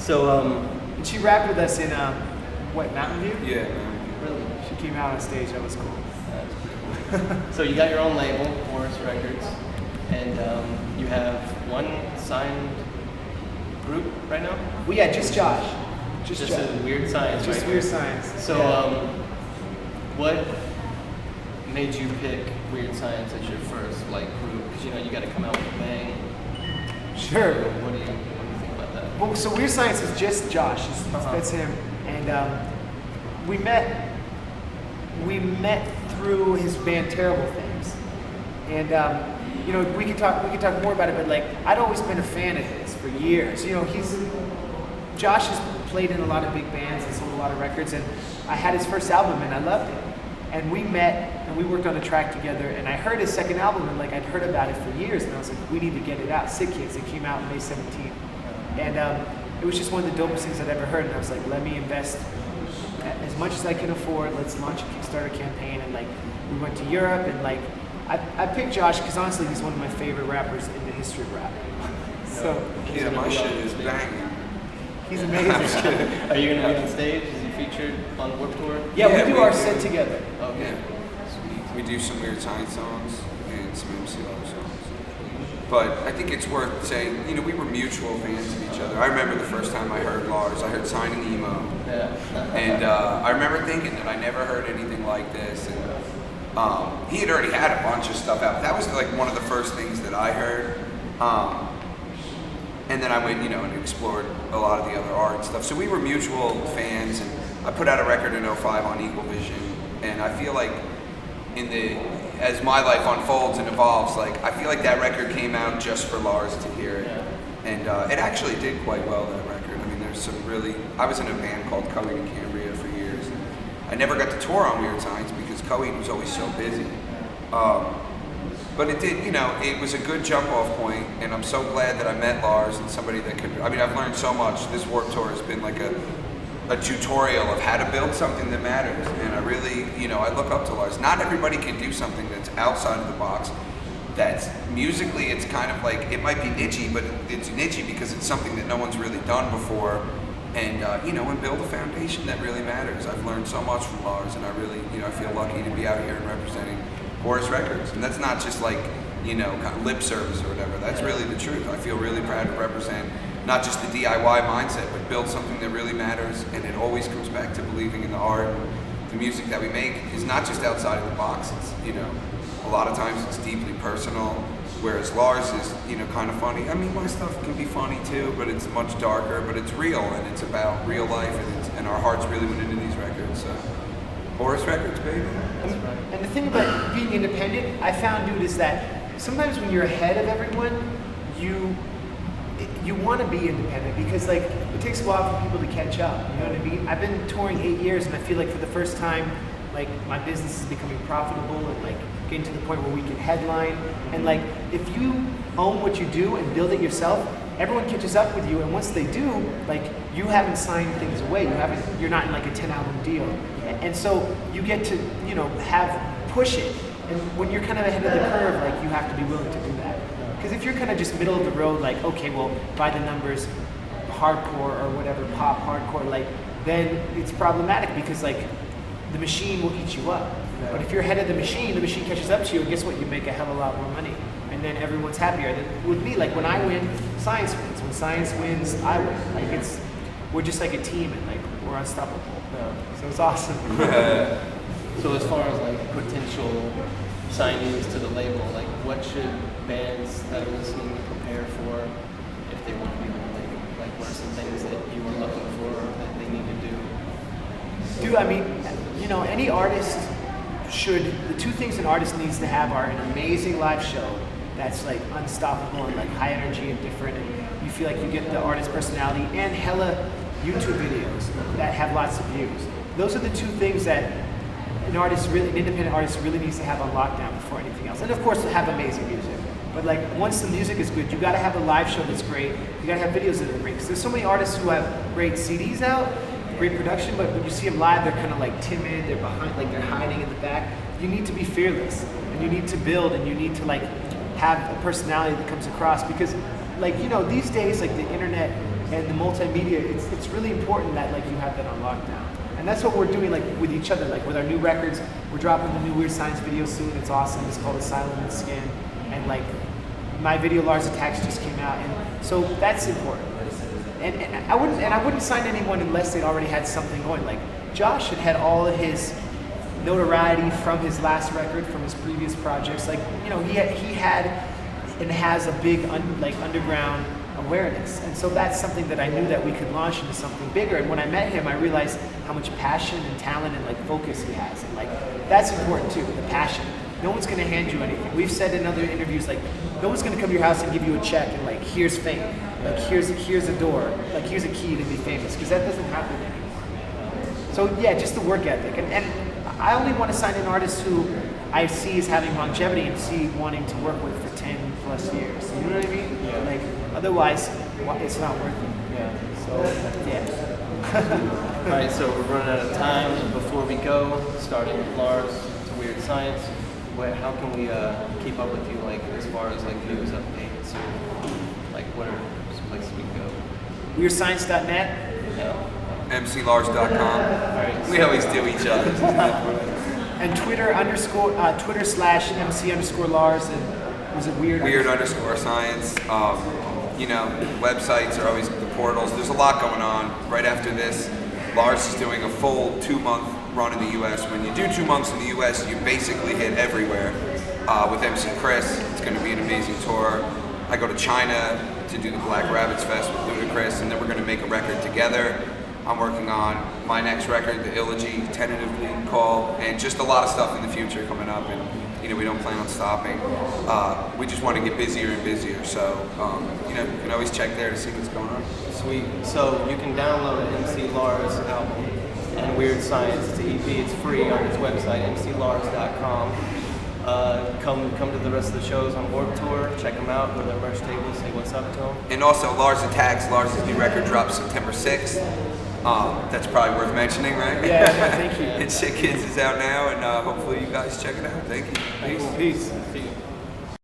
And she rapped with us in Mountain View? Yeah. Really? She came out on stage. That was cool. That's pretty cool. So you got your own label, Horus Records, and you have one signed group right now? Well, yeah, just Josh. Just Josh. a Weird Science, Just right? Weird Science. So, yeah. What made you pick Weird Science as your first group? Because you got to come out with a bang. Sure. What do you think about that? Well, so Weird Science is just Josh. That's him. And we met through his band Terrible Things. And we could talk more about it, but I'd always been a fan of his for years. Josh has played in a lot of big bands and sold a lot of records, and I had his first album and I loved it. And we met and we worked on a track together, and I heard his second album and I'd heard about it for years, and I was like, we need to get it out. Sick Kids, it came out May 17th. And it was just one of the dopest things I'd ever heard, and I was like, let me invest as much as I can afford. Let's launch a Kickstarter campaign. And we went to Europe, and I picked Josh because honestly he's one of my favorite rappers in the history of rap. So yeah, my shit is banging. He's amazing. Are you gonna be on stage? Is he featured on the Warped Tour? Yeah, we do our set together. Okay. Yeah. Sweet. We do some Weird Science songs and some MC Love songs. But I think it's worth saying, we were mutual fans of each other. I remember the first time I heard Lars, I heard Signing Emo. Yeah. And I remember thinking that I never heard anything like this. And he had already had a bunch of stuff out. That was one of the first things that I heard. And then I went, and explored a lot of the other art and stuff. So we were mutual fans, and I put out a record in '05 on Equal Vision. And I feel like as my life unfolds and evolves, I feel like that record came out just for Lars to hear it. And it actually did quite well, that record. I mean, there's some I was in a band called Coheed and Cambria for years. And I never got to tour on Weird Science because Coheed was always so busy. But it did, it was a good jump off point, and I'm so glad that I met Lars and somebody that could, I've learned so much. This Warped Tour has been like a tutorial of how to build something that matters, and I really, I look up to Lars. Not everybody can do something that's outside of the box, that's musically, it's kind of it might be niche, but it's niche because it's something that no one's really done before, and, and build a foundation that really matters. I've learned so much from Lars, and I really, I feel lucky to be out here and representing Horus Records, and that's not just kind of lip service or whatever. That's really the truth. I feel really proud to represent not just the DIY mindset, but build something that really matters, and it always comes back to believing in the art. The music that we make is not just outside of the box. It's, a lot of times it's deeply personal, whereas Lars is, kind of funny. I mean, my stuff can be funny too, but it's much darker, but it's real, and it's about real life, and our hearts really went into these records. So. Horus Records, baby. And the thing about being independent, I found, dude, is that sometimes when you're ahead of everyone, you want to be independent because it takes a while for people to catch up. You know what I mean? I've been touring 8 years, and I feel like for the first time, my business is becoming profitable and getting to the point where we can headline. And if you own what you do and build it yourself, everyone catches up with you, and once they do, you haven't signed things away. You're not in a 10-album deal, and so you get to push it. And when you're kind of ahead of the curve, you have to be willing to do that. Because if you're kind of just middle of the road, okay, well, by the numbers, hardcore or whatever, pop hardcore, then it's problematic because the machine will eat you up. But if you're ahead of the machine catches up to you, and guess what? You make a hell of a lot more money. And then everyone's happier. Then with me, when I win, science wins. When science wins, I win. We're just like a team, and we're unstoppable. So it's awesome. So as far as potential signees to the label, what should bands that are listening prepare for if they want to be on the label? What are some things that you are looking for that they need to do? Dude, any artist the two things an artist needs to have are an amazing live show that's unstoppable and high energy and different, and you feel like you get the artist personality, and hella YouTube videos that have lots of views. Those are the two things that an independent artist really needs to have on lockdown before anything else. And of course, to have amazing music. But once the music is good, you gotta have a live show that's great. You gotta have videos that are great. Because there's so many artists who have great CDs out, great production, but when you see them live, they're kind of timid, they're behind, they're hiding in the back. You need to be fearless, and you need to build, and you need to have a personality that comes across, because these days, the internet and the multimedia, it's really important that like you have that on lockdown. And that's what we're doing like with each other, like with our new records. We're dropping the new Weird Science video soon. It's awesome. It's called Asylum in Skin. And like my video Lars Attacks just came out, and so that's important. And I wouldn't sign anyone unless they'd already had something going. Like Josh had all of his notoriety from his last record, from his previous projects. Like, you know, he had and has a big underground awareness, and so that's something that I knew that we could launch into something bigger. And when I met him, I realized how much passion and talent and like focus he has, and like that's important too, the passion. No one's gonna hand you anything. We've said in other interviews, like no one's gonna come to your house and give you a check and like here's fame, like here's a door, like here's a key to be famous, because that doesn't happen anymore. So yeah, just the work ethic, and I only want to sign an artist who I see as having longevity and see wanting to work with for 10 plus years. You know what I mean? Yeah. Like otherwise, it's not worth it. Yeah. So yeah. All right, so we're running out of time. Before we go, starting with Lars to Weird Science, how can we keep up with you, like as far as like news updates, or like what are some places we can go? WeirdScience.net. Yeah. MCLars.com. All right. We always do each other's. And Twitter /MC_Lars, and was it Weird? Weird_Science. You know, websites are always the portals. There's a lot going on. Right after this, Lars is doing a full 2-month run in the U.S. When you do 2 months in the U.S., you basically hit everywhere. With MC Chris, it's going to be an amazing tour. I go to China to do the Black Rabbits Fest with Ludacris, and then we're going to make a record together. I'm working on my next record, the Elegy, tentatively called, and just a lot of stuff in the future coming up, and you know, we don't plan on stopping. We just want to get busier and busier, so you know, you can always check there to see what's going on. Sweet. So you can download MC Lars' album and Weird Science. It's an EP. It's free on his website, mclars.com. Come to the rest of the shows on Warped Tour. Check them out. Go to their merch table. Say what's up to them. And also, Lars Attacks. Lars' new record drops September 6th. That's probably worth mentioning, right? Yeah, thank you. And Shit Kids is out now, and hopefully you guys check it out. Thank you. Peace. See you.